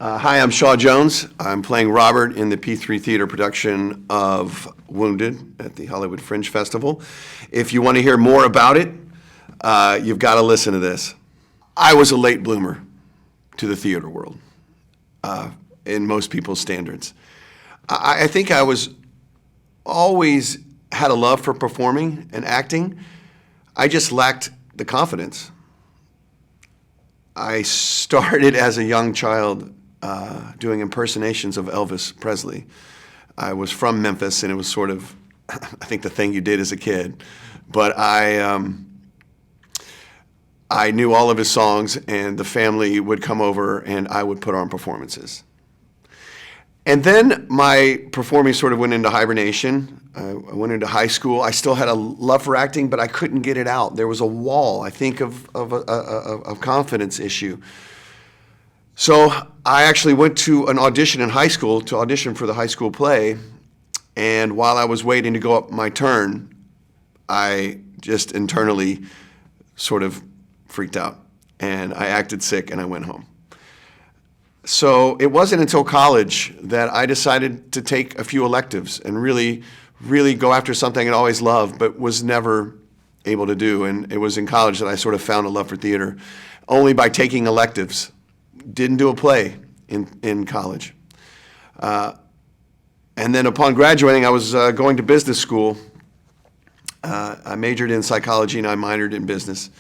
Hi, I'm Shaw Jones. I'm playing Robert in the P3 Theater production of Wounded at the Hollywood Fringe Festival. If you want to hear more about it, you've got to listen to this. I was a late bloomer to the theater world, in most people's standards. I think I was always had a love for performing and acting. I just lacked the confidence. I started as a young child doing impersonations of Elvis Presley. I was from Memphis, and it was sort of, I think, the thing you did as a kid. But I knew all of his songs, and the family would come over, and I would put on performances. And then my performing sort of went into hibernation. I went into high school. I still had a love for acting, but I couldn't get it out. There was a wall, I think, of a confidence issue. So I actually went to an audition in high school to audition for the high school play. And while I was waiting to go up my turn, I just internally sort of freaked out. And I acted sick, and I went home. So it wasn't until college that I decided to take a few electives and really go after something I'd always loved but was never able to do. And it was in college that I sort of found a love for theater, only by taking electives. Didn't do a play in college. And then upon graduating, I was going to business school. I majored in psychology and I minored in business.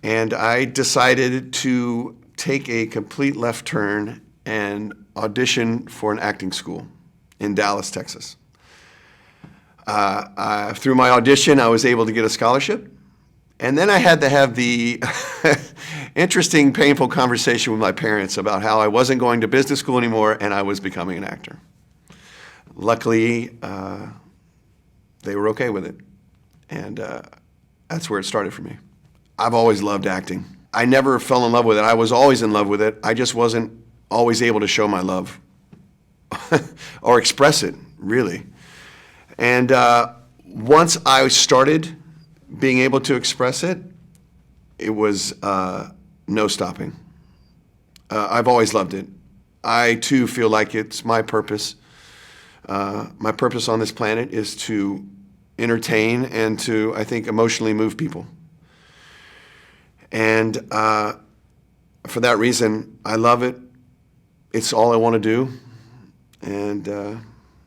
And I decided to take a complete left turn and audition for an acting school in Dallas, Texas. Through my audition, I was able to get a scholarship. And then I had to have the interesting, painful conversation with my parents about how I wasn't going to business school anymore and I was becoming an actor. Luckily, they were okay with it. And that's where it started for me. I've always loved acting. I never fell in love with it. I was always in love with it. I just wasn't always able to show my love or express it, really. And once I started being able to express it, it was no stopping. I've always loved it. I, too, feel like it's my purpose. My purpose on this planet is to entertain and to, I think, emotionally move people. And for that reason, I love it. It's all I want to do. And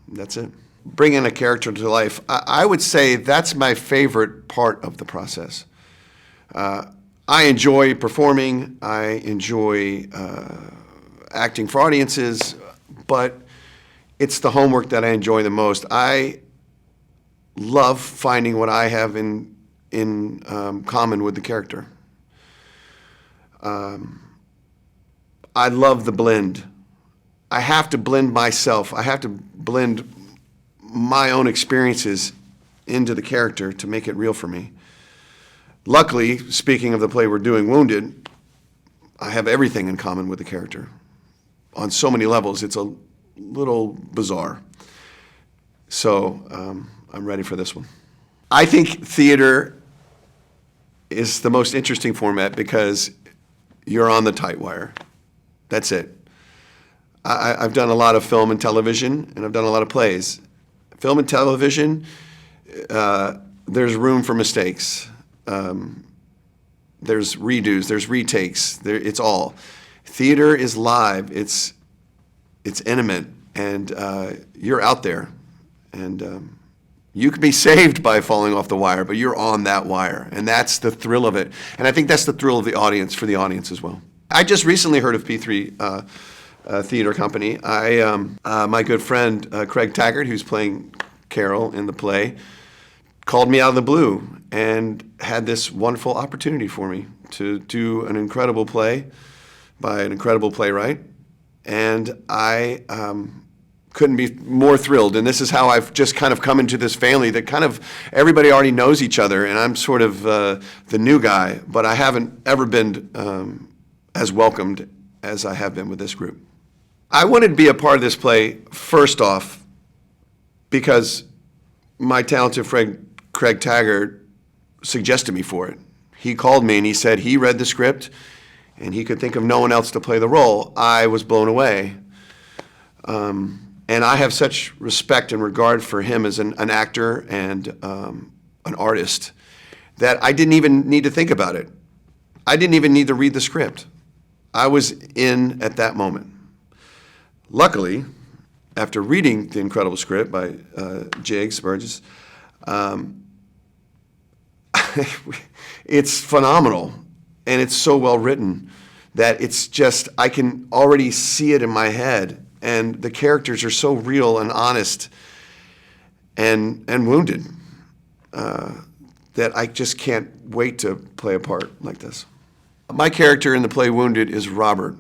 that's it. Bringing a character to life, I would say that's my favorite part of the process. I enjoy performing. I enjoy acting for audiences, but it's the homework that I enjoy the most. I love finding what I have in common with the character. I love the blend. I have to blend myself. I have to blend my own experiences into the character to make it real for me. Luckily, speaking of the play we're doing, Wounded, I have everything in common with the character. On so many levels, it's a little bizarre. So I'm ready for this one. I think theater is the most interesting format because you're on the tight wire. That's it. I've done a lot of film and television, and I've done a lot of plays. Film and television, there's room for mistakes. There's redos, there's retakes, it's all. Theater is live, it's intimate, and you're out there. And you can be saved by falling off the wire, but you're on that wire, and that's the thrill of it. And I think that's the thrill of the audience, for the audience as well. I just recently heard of P3 Theater Company. My good friend Craig Taggart, who's playing Carrol in the play, called me out of the blue and had this wonderful opportunity for me to do an incredible play by an incredible playwright. And I couldn't be more thrilled. And this is how I've just kind of come into this family that kind of everybody already knows each other, and I'm sort of the new guy, but I haven't ever been as welcomed as I have been with this group. I wanted to be a part of this play, first off, because my talented friend Craig Taggart suggested me for it. He called me and he said he read the script, and he could think of no one else to play the role, I was blown away. And I have such respect and regard for him as an actor and an artist that I didn't even need to think about it. I didn't even need to read the script. I was in at that moment. Luckily, after reading the incredible script by Jiggs, Burgess, it's phenomenal, and it's so well written that it's just, I can already see it in my head, and the characters are so real and honest and wounded that I just can't wait to play a part like this. My character in the play Wounded is Robert.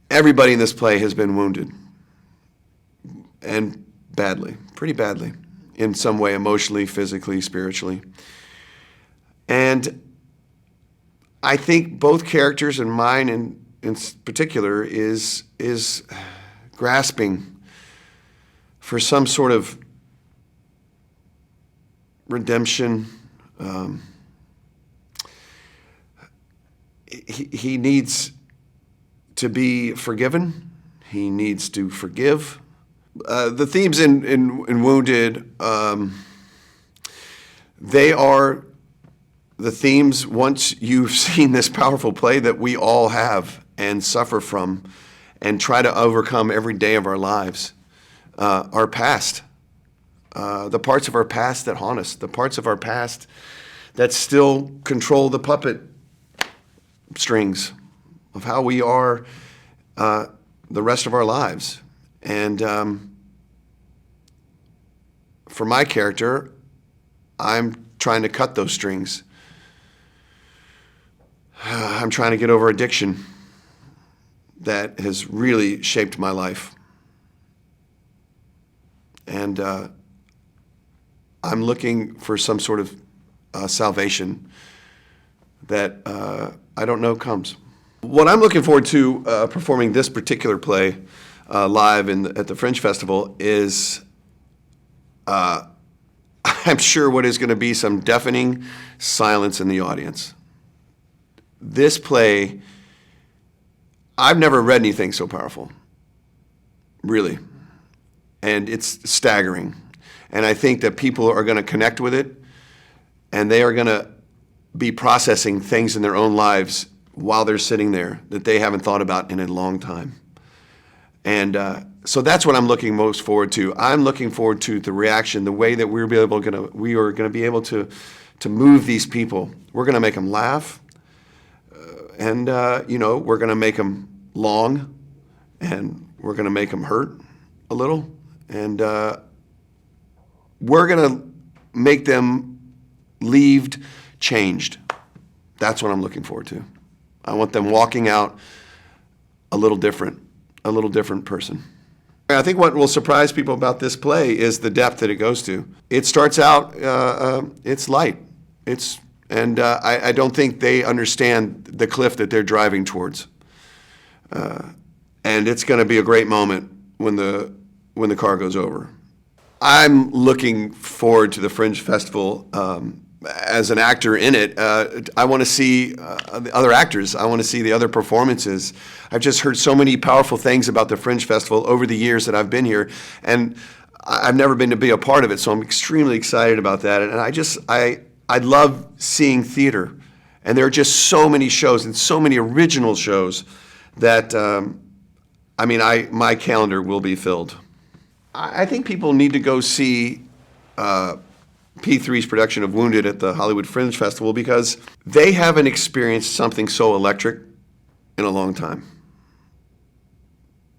Everybody in this play has been wounded, and badly, pretty badly, in some way, emotionally, physically, spiritually. And I think both characters, and mine in particular, is grasping for some sort of redemption. He needs to be forgiven. He needs to forgive. The themes in Wounded, they are the themes, once you've seen this powerful play, that we all have and suffer from and try to overcome every day of our lives. Our past, the parts of our past that haunt us, the parts of our past that still control the puppet strings of how we are the rest of our lives. And for my character, I'm trying to cut those strings. I'm trying to get over addiction that has really shaped my life. And I'm looking for some sort of salvation that I don't know comes. What I'm looking forward to performing this particular play live at the Fringe Festival is, I'm sure, what is going to be some deafening silence in the audience. This play, I've never read anything so powerful, really, and it's staggering. And I think that people are going to connect with it, and they are going to be processing things in their own lives while they're sitting there that they haven't thought about in a long time. And so that's what I'm looking most forward to. I'm looking forward to the reaction, the way that we are going to be able to move these people. We're going to make them laugh, and we're going to make them long, and we're going to make them hurt a little, and we're going to make them leave changed. That's what I'm looking forward to. I want them walking out a little different person. I think what will surprise people about this play is the depth that it goes to. It starts out, it's light. I don't think they understand the cliff that they're driving towards. And it's going to be a great moment when the car goes over. I'm looking forward to the Fringe Festival. As an actor in it, I want to see the other actors. I want to see the other performances. I've just heard so many powerful things about the Fringe Festival over the years that I've been here, and I've never been to be a part of it, so I'm extremely excited about that. And I love seeing theater, and there are just so many shows and so many original shows that my calendar will be filled. I think people need to go see P3's production of Wounded at the Hollywood Fringe Festival because they haven't experienced something so electric in a long time.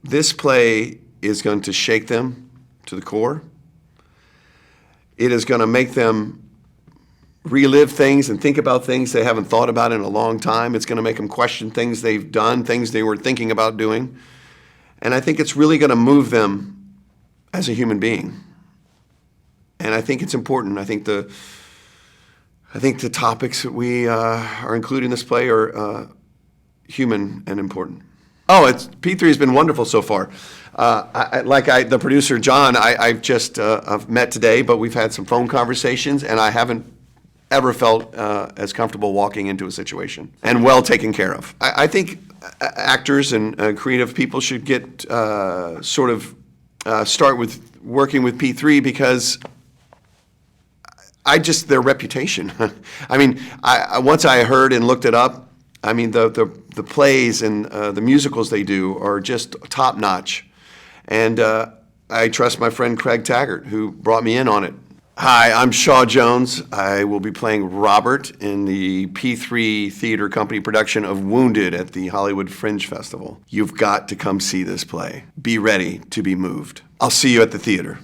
This play is going to shake them to the core. It is going to make them relive things and think about things they haven't thought about in a long time. It's going to make them question things they've done, things they were thinking about doing. And I think it's really going to move them as a human being. And I think it's important. I think the topics that we are including in this play are human and important. P3 has been wonderful so far. The producer John, I've just I've met today, but we've had some phone conversations, and I haven't ever felt as comfortable walking into a situation and well taken care of. I think actors and creative people should get start with working with P3 because their reputation. I mean, once I heard and looked it up, I mean, the plays and the musicals they do are just top notch. And I trust my friend Craig Taggart, who brought me in on it. Hi, I'm Shaw Jones. I will be playing Robert in the P3 Theater Company production of Wounded at the Hollywood Fringe Festival. You've got to come see this play. Be ready to be moved. I'll see you at the theater.